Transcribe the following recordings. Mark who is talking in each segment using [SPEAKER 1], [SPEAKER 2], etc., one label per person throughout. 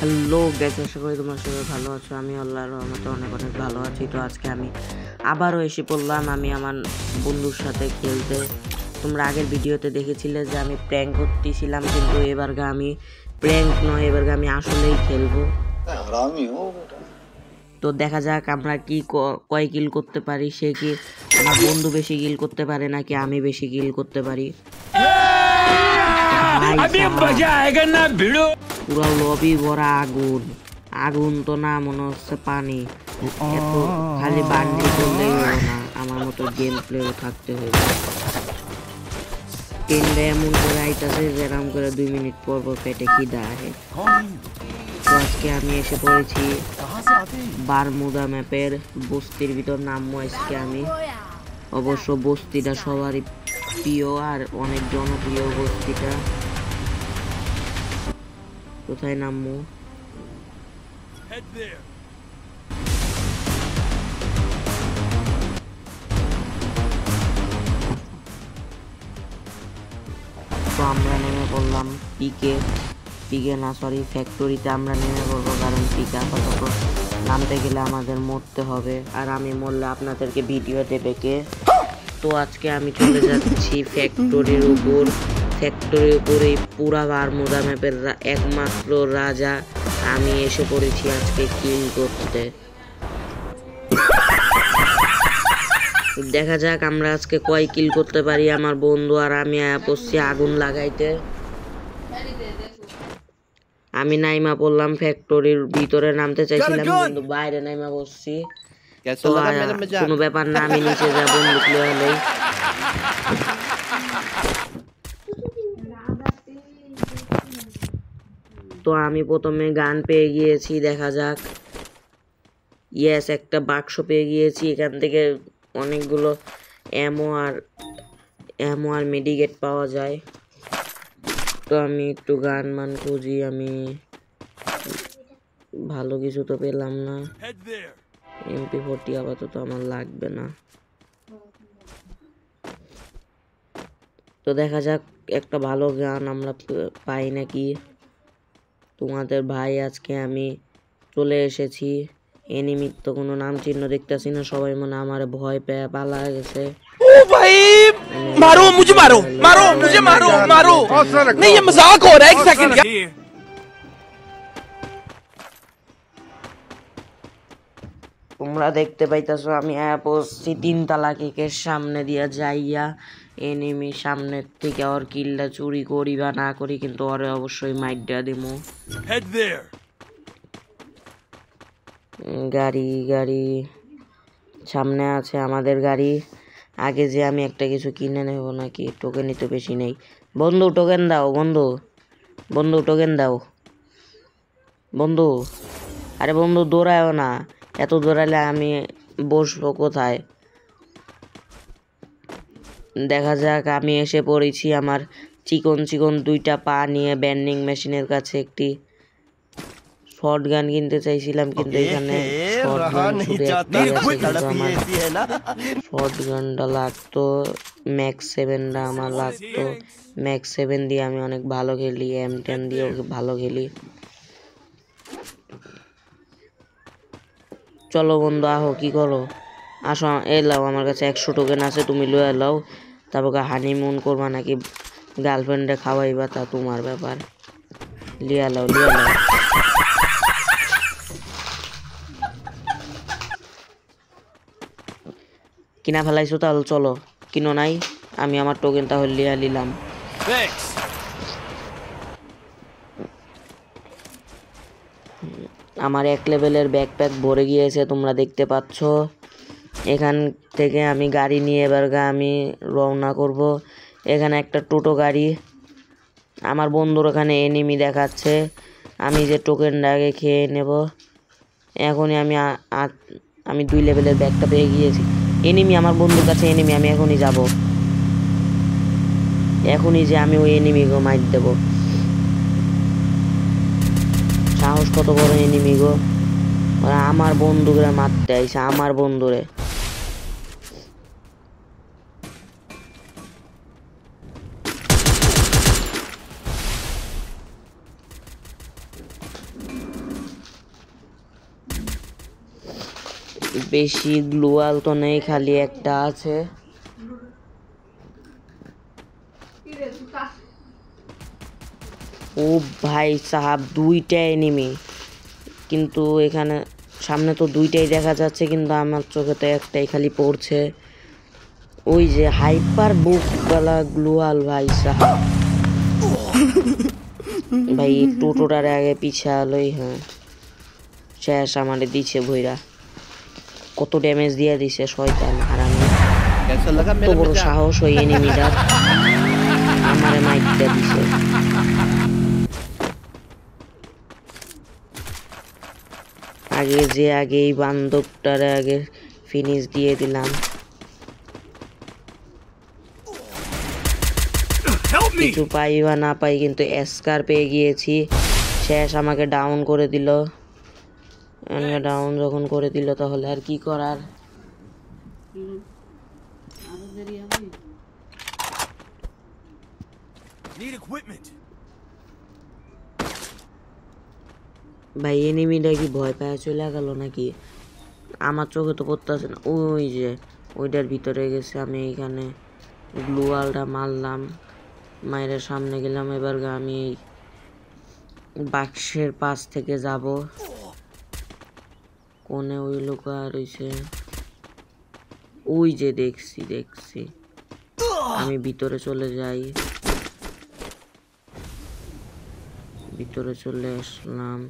[SPEAKER 1] Hello guys, আশা করি তোমরা সবাই ভালো আছো। আমি আল্লাহর রহমতে অনেক অনেক ভালো আছি। তো আজকে আমি আবারও এসে পড়লাম আমি আমার বন্ধুর সাথে খেলতে। তোমরা আগের ভিডিওতে দেখেছিলে যে আমি প্র্যাঙ্ক করতেছিলাম, কিন্তু এবারগা আমি প্র্যাঙ্ক নয়, এবারগা আমি আসলেই খেলবো। তো দেখা যাক আমরা কি কয় কিল করতে পারি। সে কি আমার বন্ধু বেশি কিল করতে পারে নাকি আমি বেশি কিল করতে পারি। পুরো লবি ভরা আগুন, আগুন তো না, মনে হচ্ছে পানি। এত খালি বান্ডিল করলেই হলো না, আমার মতো গেম প্লেও থাকতে হবে। ট্রেনটা এমন করে আইতাছে যেরকম করে 2 মিনিট পর পর পেটে খিদা আসে। তো আজকে আমি এসে পড়েছি বারমুদা ম্যাপের বস্তির ভিতর নামবো আজকে আমি। অবশ্য বস্তিটা সবারই প্রিয় আর অনেক জনপ্রিয় বস্তিটা। কোথায় নামবো? তো আমরা নেমে পড়লাম পিকে না সরি ফ্যাক্টরিতে আমরা নেমে পড়বো, কারণ পিকে আপাতত নামতে গেলে আমাদের মরতে হবে, আর আমি মরলে আপনাদেরকে ভিডিও দেবে কে। তো আজকে আমি চলে যাচ্ছি ফ্যাক্টরির উপর। ফ্যাক্টরির উপরে পুরা বারমুদা ম্যাপের একমাত্র রাজা আমি এসে পড়েছি আজকে কিল করতে। দেখা যাক আমরা আজকে কয় কিল করতে পারি। আমার বন্ধু আর আমি পড়ছি আগুন লাগাইতে। আমি নাইমা পড়লাম, ফ্যাক্টরির ভিতরে নামতে চাইছিলাম কিন্তু বাইরে নাইমা বসছি। তো কোনো ব্যাপার না, আমি নিচে যাব বন্দুক লয়ে। তো আমি প্রথমে গান পেয়ে গিয়েছি, দেখা যাক। ইয়েস, একটা বাক্স পেয়ে গিয়েছি। এখান থেকে অনেকগুলো অ্যামো আর মেডিকেট পাওয়া যায়। তো আমি একটু গান মান খুঁজি, আমি ভালো কিছু তো পেলাম না। MP40 আপাতত আমার লাগবে না। তো দেখা যাক একটা ভালো গান আমরা পাই নাকি। তোমাদের ভাই আজকে আমি চলে এসেছি। এনিমির তো কোনো নাম চিহ্ন দেখতেছি না, সবাই মনে আমার ভয় পেয়ে পালা গেছে।
[SPEAKER 2] ओ भाई मारो मुझे, मारो मारो मुझे, मारो मारो नहीं, ये मजाक हो रहा है। 1 सेकंड का
[SPEAKER 1] তোমরা দেখতে পাইতেছো আমি পড়ছি 3 তলা কেকের সামনে দিয়া যাইয়া। এনিমি সামনের থেকে ওর কিলটা চুরি করি বা না করি, কিন্তু ওরে অবশ্যই মাইডা দিমু। গাড়ি সামনে আছে আমাদের গাড়ি। আগে যে আমি একটা কিছু কিনে নেব নাকি। টোকেনই তো বেশি নেই। বন্ধু টোকেন দাও, বন্ধু টোকেন দাও বন্ধু। আরে বন্ধু দৌড়ায়ও না, এত দৌড়ালে আমি বসবো কোথায়। দেখা যাক, আমি এসে পড়েছি আমার চিকন 2টা পা নিয়ে ব্যান্ডিং মেশিনের কাছে। একটি শর্ট গান কিনতে চাইছিলাম, কিন্তু এখানে শর্ট গান শুধু একটাই আছে, কিন্তু আমার শর্ট গানটা লাগতো। ম্যাক্স 7টা আমার লাগতো। ম্যাক্স 7 দিয়ে আমি অনেক ভালো খেলি, M10 দিয়েও ভালো খেলি। চলো বন্ধু, আহো, কি করো, আসো। এলাও, আমার কাছে 100 টোকেন আছে, তুমি লয়ে এলাও। তারপর হানিমুন করবা নাকি গার্লফ্রেন্ডে খাওয়াইবা, তা তোমার ব্যাপার। লিয়া লাও। কিনা ফেলাইছো, তাহলে চলো। কিনো নাই, আমি আমার টোকেন তাহলে লিয়া নিলাম। আমার 1 লেভেলের ব্যাকপ্যাক ভরে গিয়েছে, তোমরা দেখতে পাচ্ছ। এখান থেকে আমি গাড়ি নিয়ে এবার আমি রওনা করব। এখানে একটা টোটো গাড়ি। আমার বন্ধুর ওখানে এনিমি দেখাচ্ছে। আমি যে টোকেনটা আগে খেয়ে নেব। এখনই আমি 2 লেভেলের ব্যাগটা পেয়ে গিয়েছি। এনিমি আমার বন্ধুর কাছে, এনিমি, আমি এখনই যাব। এখনই যে আমি ওই এনিমিকে মাইর দেব। সাহস কত বড় এনিমি গো, ওরা আমার বন্ধুরে মারতে আইছে, আমার বন্ধুরে। বেশি গ্লুয়াল তো নেই, খালি একটা আছে। ও ভাই সাহাব, দুইটা এনিমি, কিন্তু এখানে সামনে তো দুইটাই দেখা যাচ্ছে, কিন্তু আমার চোখে তো একটাই খালি পড়ছে। ওই যে হাইপার বুকওয়ালা গ্লুয়াল ভাই সাহাব। ভাই টোটোটার আগে পিছালোই, হ্যাঁ শেষ আমারে দিছে ভইরা। কত ড্যামেজ দিয়ে দিছে শয়তান। আর আমি কত বড় সাহস ওই এনিমিটার, আমারে মাইকটা দিছে। আগে এই বান্ধবটারে আগে ফিনিশ দিয়ে দিলাম। কিছু পাই বা না পাই, কিন্তু এসকার পেয়ে গিয়েছি। শেষ আমাকে ডাউন করে দিল। ডাউন যখন করে দিল তাহলে আর কি করার। ভাই এনিমিটা কি ভয় পায় চলে গেল নাকি? আমার চোখে তো পড়তেছে না। ওই যে ওইটার ভিতরে গেছে। আমি এইখানে গ্লুয়ালটা মারলাম, মায়ের সামনে গেলাম। এবার আমি বাক্সের পাশ থেকে যাব। কোনে ওই লোক আর রয়েছে, ওই যে দেখছি। আমি ভিতরে চলে যাই, ভিতরে চলে আসলাম।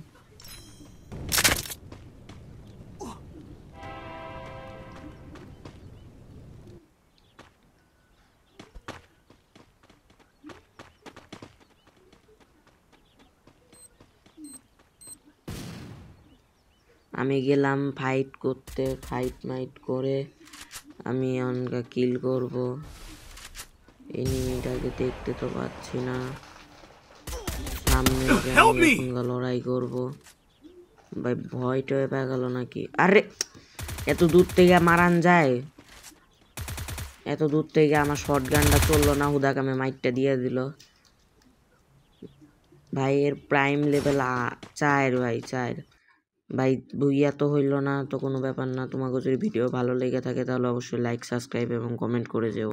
[SPEAKER 1] আমি গেলাম ফাইট করতে, ফাইট করে আমি অনকা কিল করব। এনিমিটাকে দেখতে তো পাচ্ছি না, সামনে লড়াই করব। ভাই ভয়টা পেয়ে গেল নাকি? আরে এত দূর থেকে মারান যায়? এত দূর থেকে আমার শর্ট গানটা চললো না, হুদাকামে মাইকটা দিয়ে দিল। ভাই এর প্রাইম লেভেল 4 ভাই 4। ভাই ভুইয়া তো হইল না তো কোনো ব্যাপার না। তোমাকে যদি ভিডিও ভালো লেগে থাকে তাহলে অবশ্যই লাইক, সাবস্ক্রাইব এবং কমেন্ট করে যেও।